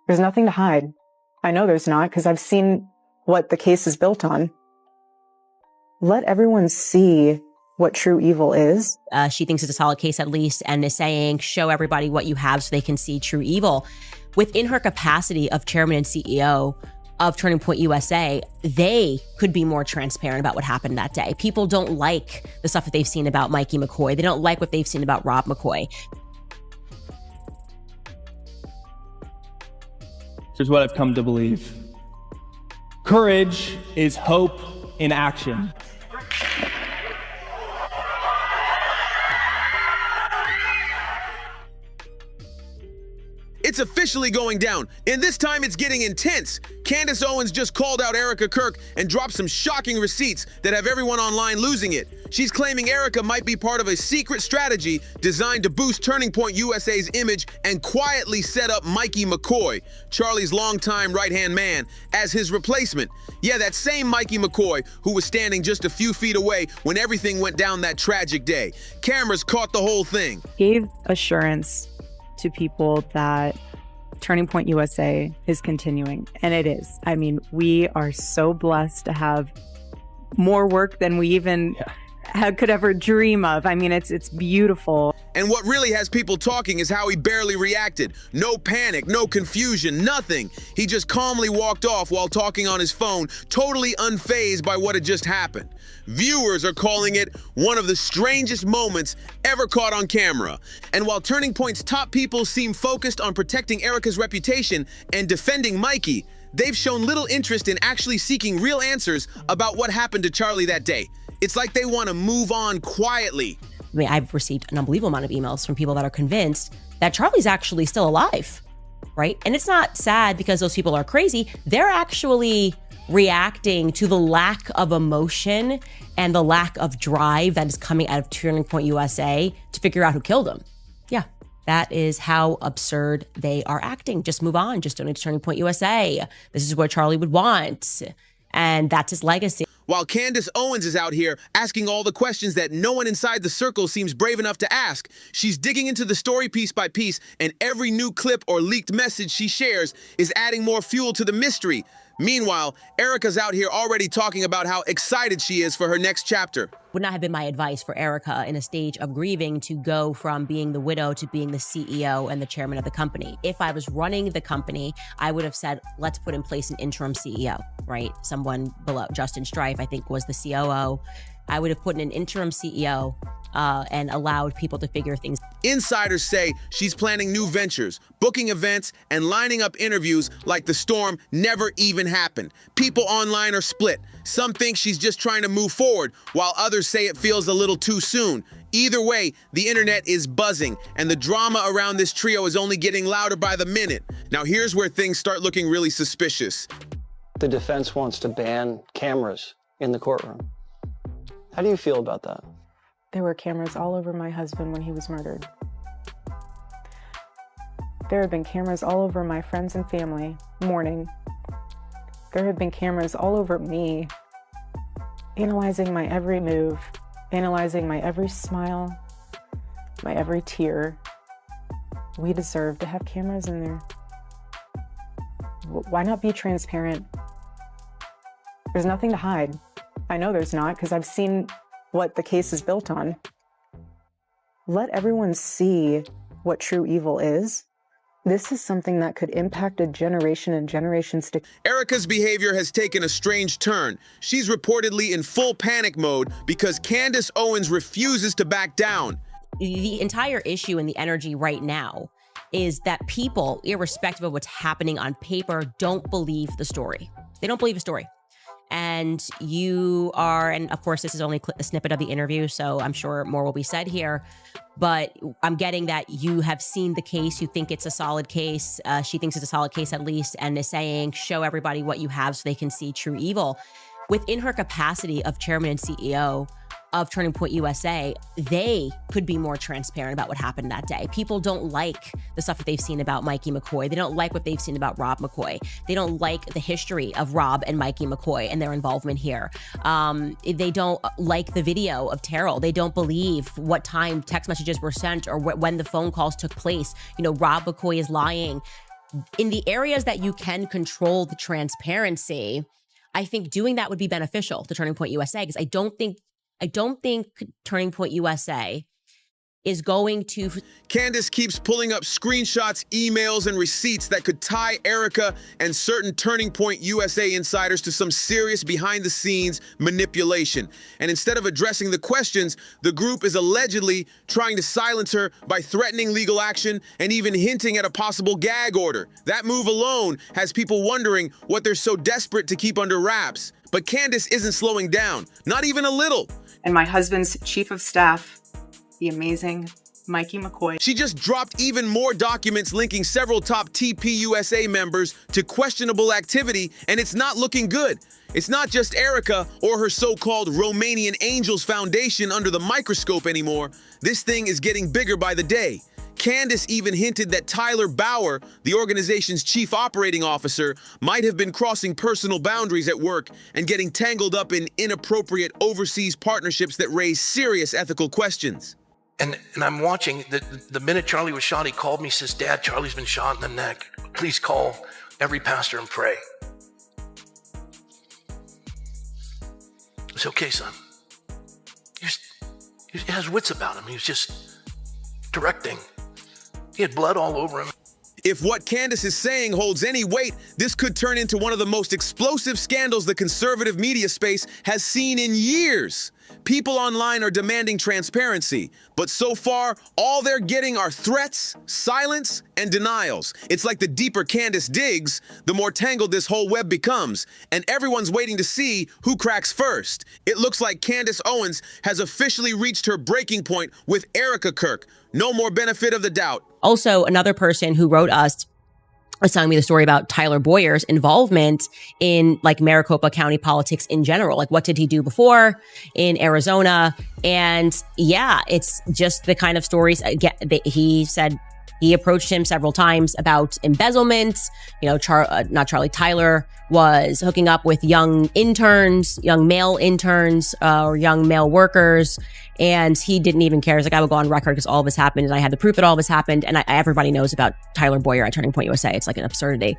There's nothing to hide. I know there's not, because I've seen what the case is built on. Let everyone see what true evil is. She thinks it's a solid case at least, and is saying, show everybody what you have so they can see true evil. Within her capacity of chairman and CEO of Turning Point USA, they could be more transparent about what happened that day. People don't like the stuff that they've seen about Mikey McCoy. They don't like what they've seen about Rob McCoy. Here's what I've come to believe. Courage is hope in action. It's officially going down, and this time it's getting intense. Candace Owens just called out Erika Kirk and dropped some shocking receipts that have everyone online losing it. She's claiming Erika might be part of a secret strategy designed to boost Turning Point USA's image and quietly set up Mikey McCoy, Charlie's longtime right-hand man, as his replacement. Yeah, that same Mikey McCoy who was standing just a few feet away when everything went down that tragic day. Cameras caught the whole thing. Gave assurance to people that Turning Point USA is continuing, and it is. I mean, we are so blessed to have more work than we even could ever dream of. I mean, it's beautiful. And what really has people talking is how he barely reacted. No panic, no confusion, nothing. He just calmly walked off while talking on his phone, totally unfazed by what had just happened. Viewers are calling it one of the strangest moments ever caught on camera. And while Turning Point's top people seem focused on protecting Erika's reputation and defending Mikey, they've shown little interest in actually seeking real answers about what happened to Charlie that day. It's like they want to move on quietly. I mean, I've received an unbelievable amount of emails from people that are convinced that Charlie's actually still alive, right? And it's not sad because those people are crazy. They're actually reacting to the lack of emotion and the lack of drive that is coming out of Turning Point USA to figure out who killed him. Yeah, that is how absurd they are acting. Just move on. Just donate to Turning Point USA. This is what Charlie would want. And that's his legacy. While Candace Owens is out here asking all the questions that no one inside the circle seems brave enough to ask, she's digging into the story piece by piece, and every new clip or leaked message she shares is adding more fuel to the mystery. Meanwhile, Erika's out here already talking about how excited she is for her next chapter. Would not have been my advice for Erika in a stage of grieving to go from being the widow to being the CEO and the chairman of the company. If I was running the company, I would have said, let's put in place an interim CEO, right? Someone below. Justin Strife, I think, was the COO. I would have put in an interim CEO and allowed people to figure things. Insiders say she's planning new ventures, booking events, and lining up interviews like the storm never even happened. People online are split. Some think she's just trying to move forward, while others say it feels a little too soon. Either way, the internet is buzzing, and the drama around this trio is only getting louder by the minute. Now here's where things start looking really suspicious. The defense wants to ban cameras in the courtroom. How do you feel about that? There were cameras all over my husband when he was murdered. There have been cameras all over my friends and family mourning. There have been cameras all over me, analyzing my every move, analyzing my every smile, my every tear. We deserve to have cameras in there. Why not be transparent? There's nothing to hide. I know there's not, because I've seen what the case is built on. Let everyone see what true evil is. This is something that could impact a generation and generations to... Erika's behavior has taken a strange turn. She's reportedly in full panic mode because Candace Owens refuses to back down. The entire issue and the energy right now is that people, irrespective of what's happening on paper, don't believe the story. They don't believe the story. And you are, and of course, this is only a snippet of the interview, so I'm sure more will be said here. But I'm getting that you have seen the case. You think it's a solid case. She thinks it's a solid case at least, and is saying, show everybody what you have so they can see true evil. Within her capacity of chairman and CEO of Turning Point USA, they could be more transparent about what happened that day. People don't like the stuff that they've seen about Mikey McCoy. They don't like what they've seen about Rob McCoy. They don't like the history of Rob and Mikey McCoy and their involvement here. They don't like the video of Terrell. They don't believe what time text messages were sent or when the phone calls took place. You know, Rob McCoy is lying. in the areas that you can control the transparency, I think doing that would be beneficial to Turning Point USA, because I don't think Turning Point USA is going to... Candace keeps pulling up screenshots, emails, and receipts that could tie Erika and certain Turning Point USA insiders to some serious behind-the-scenes manipulation. And instead of addressing the questions, the group is allegedly trying to silence her by threatening legal action and even hinting at a possible gag order. That move alone has people wondering what they're so desperate to keep under wraps. But Candace isn't slowing down, not even a little. And my husband's chief of staff, the amazing Mikey McCoy. She just dropped even more documents linking several top TPUSA members to questionable activity, and it's not looking good. It's not just Erika or her so-called Romanian Angels Foundation under the microscope anymore. This thing is getting bigger by the day. Candace even hinted that Tyler Bauer, the organization's chief operating officer, might have been crossing personal boundaries at work and getting tangled up in inappropriate overseas partnerships that raise serious ethical questions. And I'm watching, the minute Charlie was shot, he called me, says, "Dad, Charlie's been shot in the neck. Please call every pastor and pray." I said, "Okay, son." He has wits about him. He was just directing. He had blood all over him. If what Candace is saying holds any weight, this could turn into one of the most explosive scandals the conservative media space has seen in years. People online are demanding transparency, but so far, all they're getting are threats, silence, and denials. It's like the deeper Candace digs, the more tangled this whole web becomes, and everyone's waiting to see who cracks first. It looks like Candace Owens has officially reached her breaking point with Erika Kirk. No more benefit of the doubt. Also, another person who wrote us was telling me the story about Tyler Boyer's involvement in like Maricopa County politics in general. Like, what did he do before in Arizona? And yeah, it's just the kind of stories. He said he approached him several times about embezzlement. You know, Tyler was hooking up with young interns, young male interns, or young male workers. And he didn't even care. He's like, I would go on record because all of this happened. And I had the proof that all of this happened. And everybody knows about Tyler Boyer at Turning Point USA. It's like an absurdity.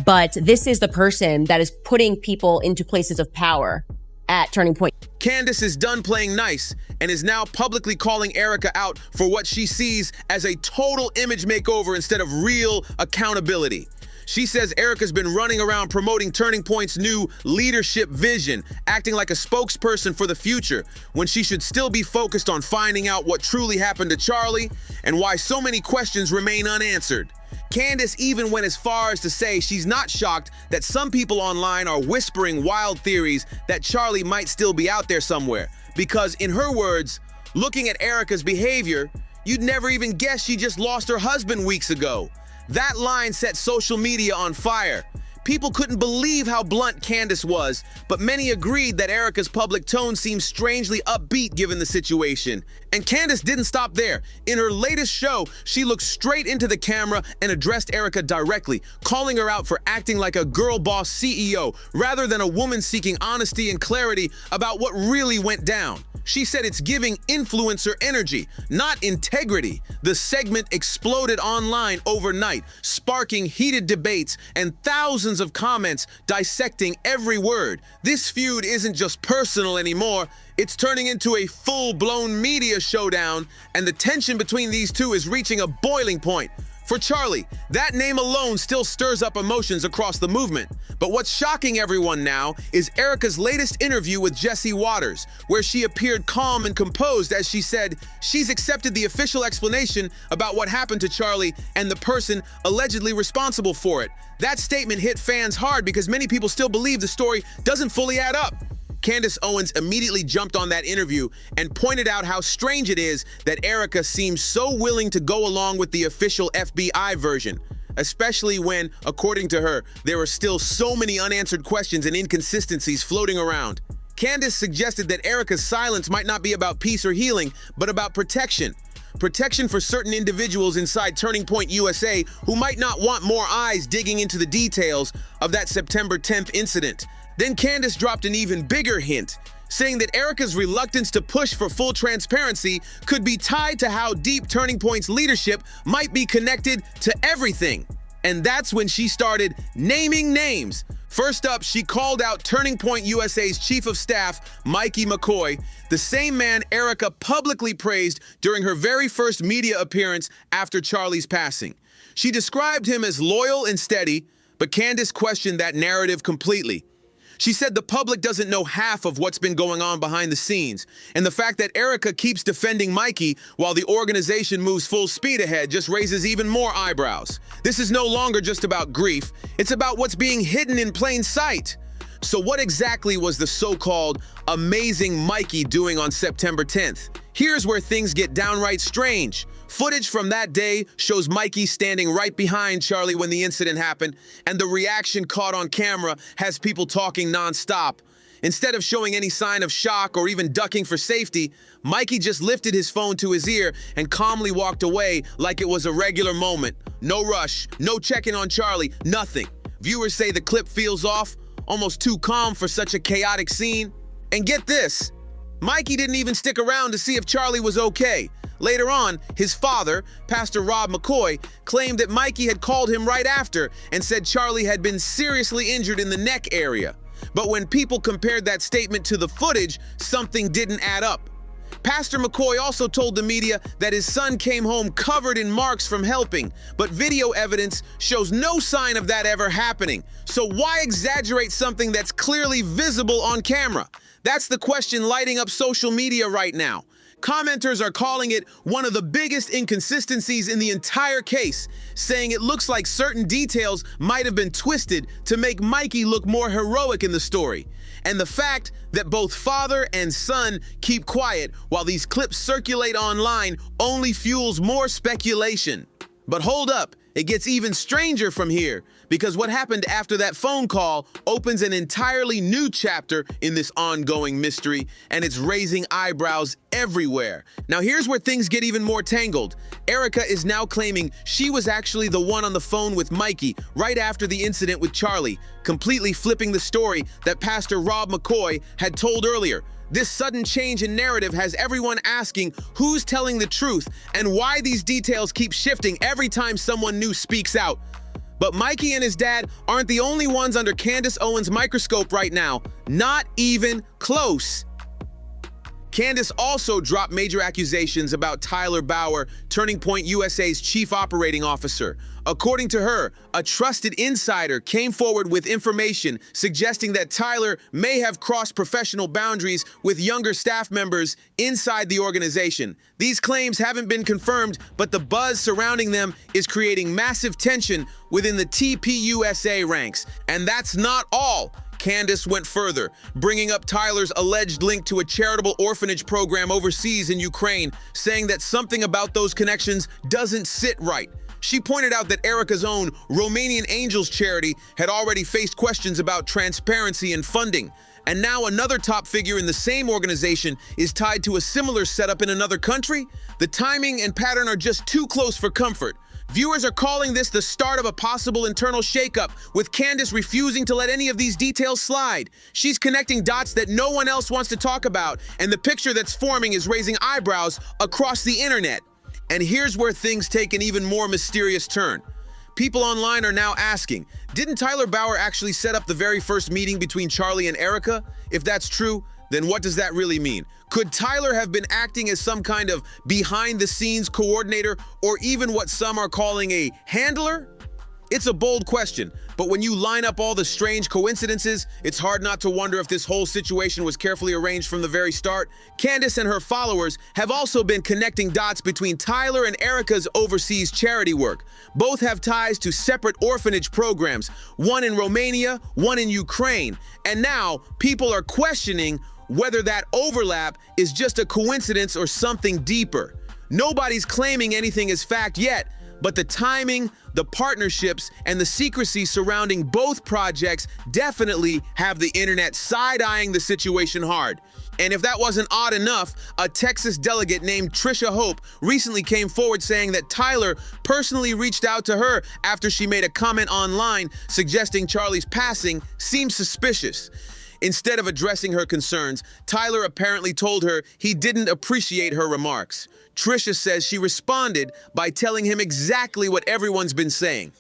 But this is the person that is putting people into places of power at Turning Point. Candace is done playing nice and is now publicly calling Erika out for what she sees as a total image makeover instead of real accountability. She says Erika's been running around promoting Turning Point's new leadership vision, acting like a spokesperson for the future, when she should still be focused on finding out what truly happened to Charlie and why so many questions remain unanswered. Candace even went as far as to say she's not shocked that some people online are whispering wild theories that Charlie might still be out there somewhere, because in her words, looking at Erika's behavior, you'd never even guess she just lost her husband weeks ago. That line set social media on fire. People couldn't believe how blunt Candace was, but many agreed that Erika's public tone seemed strangely upbeat given the situation. And Candace didn't stop there. In her latest show, she looked straight into the camera and addressed Erika directly, calling her out for acting like a girl boss CEO rather than a woman seeking honesty and clarity about what really went down. She said it's giving influencer energy, not integrity. The segment exploded online overnight, sparking heated debates and thousands of comments dissecting every word. This feud isn't just personal anymore. It's turning into a full-blown media showdown, and the tension between these two is reaching a boiling point. For Charlie, that name alone still stirs up emotions across the movement. But what's shocking everyone now is Erika's latest interview with Jesse Waters, where she appeared calm and composed as she said she's accepted the official explanation about what happened to Charlie and the person allegedly responsible for it. That statement hit fans hard because many people still believe the story doesn't fully add up. Candace Owens immediately jumped on that interview and pointed out how strange it is that Erika seems so willing to go along with the official FBI version, especially when, according to her, there are still so many unanswered questions and inconsistencies floating around. Candace suggested that Erika's silence might not be about peace or healing, but about protection. Protection for certain individuals inside Turning Point USA who might not want more eyes digging into the details of that September 10th incident. Then Candace dropped an even bigger hint, saying that Erika's reluctance to push for full transparency could be tied to how deep Turning Point's leadership might be connected to everything. And that's when she started naming names. First up, she called out Turning Point USA's Chief of Staff, Mikey McCoy, the same man Erika publicly praised during her very first media appearance after Charlie's passing. She described him as loyal and steady, but Candace questioned that narrative completely. She said the public doesn't know half of what's been going on behind the scenes, and the fact that Erika keeps defending Mikey while the organization moves full speed ahead just raises even more eyebrows. This is no longer just about grief, it's about what's being hidden in plain sight. So what exactly was the so-called amazing Mikey doing on September 10th? Here's where things get downright strange. Footage from that day shows Mikey standing right behind Charlie when the incident happened, and the reaction caught on camera has people talking nonstop. Instead of showing any sign of shock or even ducking for safety, Mikey just lifted his phone to his ear and calmly walked away like it was a regular moment. No rush, no checking on Charlie, nothing. Viewers say the clip feels off, almost too calm for such a chaotic scene. And get this, Mikey didn't even stick around to see if Charlie was okay. Later on, his father, Pastor Rob McCoy, claimed that Mikey had called him right after and said Charlie had been seriously injured in the neck area. But when people compared that statement to the footage, something didn't add up. Pastor McCoy also told the media that his son came home covered in marks from helping, but video evidence shows no sign of that ever happening. So why exaggerate something that's clearly visible on camera? That's the question lighting up social media right now. Commenters are calling it one of the biggest inconsistencies in the entire case, saying it looks like certain details might have been twisted to make Mikey look more heroic in the story. And the fact that both father and son keep quiet while these clips circulate online only fuels more speculation. But hold up, it gets even stranger from here, because what happened after that phone call opens an entirely new chapter in this ongoing mystery, and it's raising eyebrows everywhere. Now here's where things get even more tangled. Erika is now claiming she was actually the one on the phone with Mikey right after the incident with Charlie, completely flipping the story that Pastor Rob McCoy had told earlier. This sudden change in narrative has everyone asking who's telling the truth and why these details keep shifting every time someone new speaks out. But Mikey and his dad aren't the only ones under Candace Owens' microscope right now. Not even close. Candace also dropped major accusations about Tyler Bauer, Turning Point USA's chief operating officer. According to her, a trusted insider came forward with information suggesting that Tyler may have crossed professional boundaries with younger staff members inside the organization. These claims haven't been confirmed, but the buzz surrounding them is creating massive tension within the TPUSA ranks. And that's not all. Candace went further, bringing up Tyler's alleged link to a charitable orphanage program overseas in Ukraine, saying that something about those connections doesn't sit right. She pointed out that Erika's own Romanian Angels charity had already faced questions about transparency and funding. And now another top figure in the same organization is tied to a similar setup in another country? The timing and pattern are just too close for comfort. Viewers are calling this the start of a possible internal shakeup, with Candace refusing to let any of these details slide. She's connecting dots that no one else wants to talk about, and the picture that's forming is raising eyebrows across the internet. And here's where things take an even more mysterious turn. People online are now asking, didn't Tyler Bauer actually set up the very first meeting between Charlie and Erika? If that's true, then what does that really mean? Could Tyler have been acting as some kind of behind-the-scenes coordinator, or even what some are calling a handler? It's a bold question, but when you line up all the strange coincidences, it's hard not to wonder if this whole situation was carefully arranged from the very start. Candace and her followers have also been connecting dots between Tyler and Erika's overseas charity work. Both have ties to separate orphanage programs, one in Romania, one in Ukraine. And now people are questioning whether that overlap is just a coincidence or something deeper. Nobody's claiming anything is fact yet, but the timing, the partnerships, and the secrecy surrounding both projects definitely have the internet side-eyeing the situation hard. And if that wasn't odd enough, a Texas delegate named Trisha Hope recently came forward saying that Tyler personally reached out to her after she made a comment online suggesting Charlie's passing seemed suspicious. Instead of addressing her concerns, Tyler apparently told her he didn't appreciate her remarks. Trisha says she responded by telling him exactly what everyone's been saying.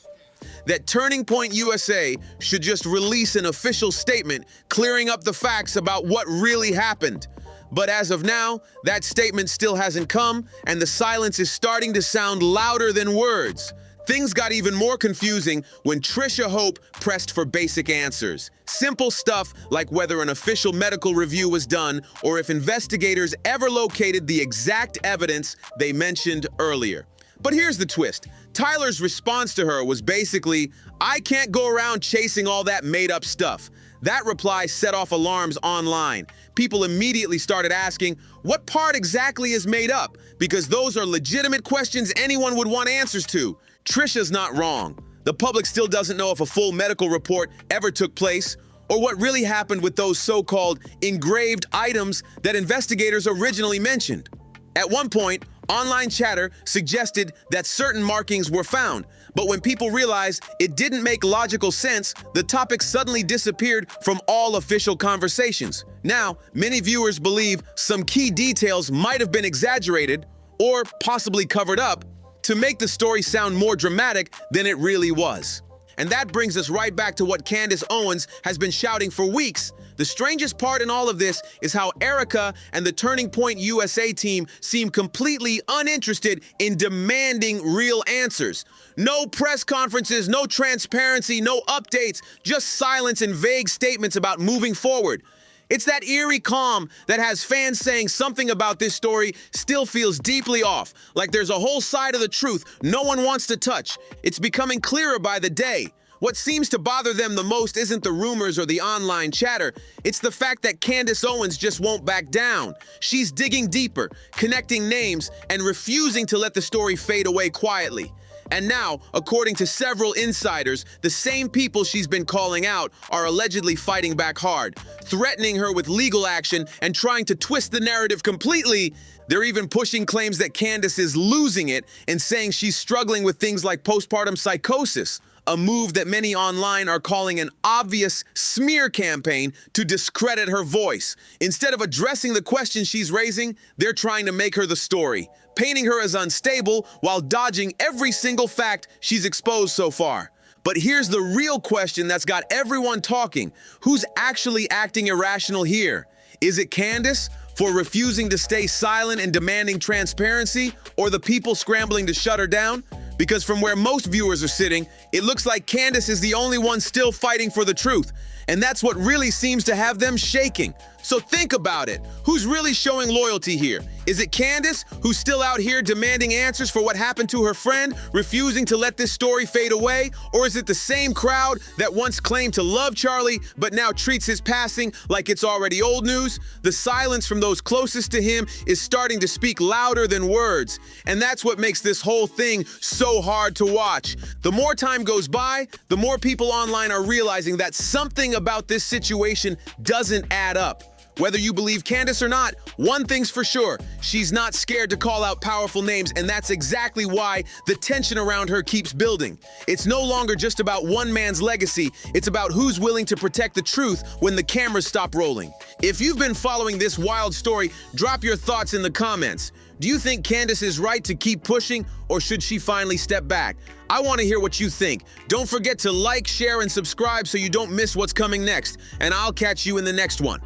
that Turning Point USA should just release an official statement clearing up the facts about what really happened. But as of now, that statement still hasn't come, and the silence is starting to sound louder than words. Things got even more confusing when Trisha Hope pressed for basic answers. Simple stuff like whether an official medical review was done or if investigators ever located the exact evidence they mentioned earlier. But here's the twist. Tyler's response to her was basically, "I can't go around chasing all that made-up stuff." That reply set off alarms online. People immediately started asking, what part exactly is made up? Because those are legitimate questions anyone would want answers to. Trisha's not wrong. The public still doesn't know if a full medical report ever took place or what really happened with those so-called engraved items that investigators originally mentioned. At one point, online chatter suggested that certain markings were found, but when people realized it didn't make logical sense, the topic suddenly disappeared from all official conversations. Now, many viewers believe some key details might have been exaggerated or possibly covered up to make the story sound more dramatic than it really was. And that brings us right back to what Candace Owens has been shouting for weeks. The strangest part in all of this is how Erika and the Turning Point USA team seem completely uninterested in demanding real answers. No press conferences, no transparency, no updates, just silence and vague statements about moving forward. It's that eerie calm that has fans saying something about this story still feels deeply off, like there's a whole side of the truth no one wants to touch. It's becoming clearer by the day. What seems to bother them the most isn't the rumors or the online chatter. It's the fact that Candace Owens just won't back down. She's digging deeper, connecting names, and refusing to let the story fade away quietly. And now, according to several insiders, the same people she's been calling out are allegedly fighting back hard, threatening her with legal action and trying to twist the narrative completely. They're even pushing claims that Candace is losing it and saying she's struggling with things like postpartum psychosis, a move that many online are calling an obvious smear campaign to discredit her voice. Instead of addressing the questions she's raising, they're trying to make her the story, painting her as unstable while dodging every single fact she's exposed so far. But here's the real question that's got everyone talking. Who's actually acting irrational here? Is it Candace for refusing to stay silent and demanding transparency, or the people scrambling to shut her down? Because from where most viewers are sitting, it looks like Candace is the only one still fighting for the truth. And that's what really seems to have them shaking. So think about it. Who's really showing loyalty here? Is it Candace, who's still out here demanding answers for what happened to her friend, refusing to let this story fade away? Or is it the same crowd that once claimed to love Charlie, but now treats his passing like it's already old news? The silence from those closest to him is starting to speak louder than words. And that's what makes this whole thing so hard to watch. The more time goes by, the more people online are realizing that something about this situation doesn't add up. Whether you believe Candace or not, one thing's for sure, she's not scared to call out powerful names, and that's exactly why the tension around her keeps building. It's no longer just about one man's legacy, it's about who's willing to protect the truth when the cameras stop rolling. If you've been following this wild story, drop your thoughts in the comments. Do you think Candace is right to keep pushing, or should she finally step back? I want to hear what you think. Don't forget to like, share, and subscribe so you don't miss what's coming next, and I'll catch you in the next one.